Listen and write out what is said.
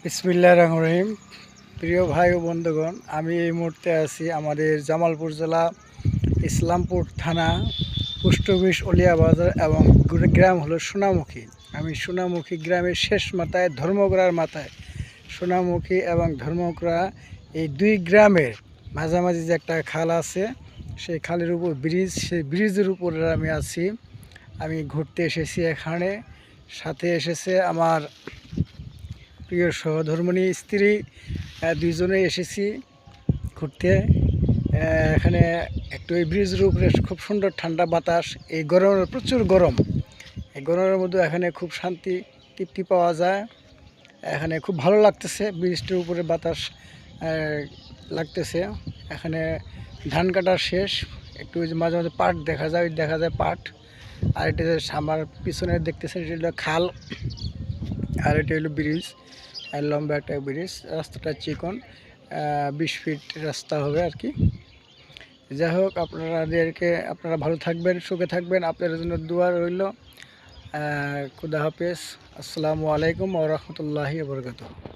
বিসমিল্লাহির রহমানির রহিম। প্রিয় ভাই ও বন্ধুগণ, আমি এই মুহূর্তে আছি আমাদের জামালপুর জেলা ইসলামপুর থানা পোস্ট অফিস ওলিয়া বাজার এবং গ্রাম হলো সোনামুখী। আমি সোনামুখী গ্রামের শেষ মাথায় ধর্মগড়ার মাথায় সোনামুখী এবং ধর্মগড়া এই দুই গ্রামের মাঝামাঝি যে একটা খাল আছে, সেই খালের উপর ব্রিজ, সেই ব্রিজের উপরে আমি আছি। আমি ঘুরতে এসেছি এখানে, সাথে এসেছে আমার প্রিয় সহধর্মিণী স্ত্রী, দুইজনে এসেছি ঘুরতে। এখানে একটু এই ব্রিজের উপরে খুব সুন্দর ঠান্ডা বাতাস, এই গরমের প্রচুর গরম, এই গরমের মধ্যে এখানে খুব শান্তি তৃপ্তি পাওয়া যায়। এখানে খুব ভালো লাগতেছে, ব্রিজটির উপরে বাতাস লাগতেছে। এখানে ধান কাটা শেষ, একটু মাঝে মাঝে পাট দেখা যায় পাট। আর এটা আমার পিছনে দেখতেছেন এটা হলো খাল, আর এটা হলো ব্রিজ, লম্বা একটা ব্রিজ। রাস্তাটা চিকন, 20 ফিট রাস্তা হবে আর কি। যাই হোক, আপনারা ভালো থাকবেন, সুখে থাকবেন, আপনাদের জন্য দোয়া রইল। খুদা হাফেজ। আসসালামু আলাইকুম ওয়া রাহমাতুল্লাহি ওয়া বারাকাতুহু।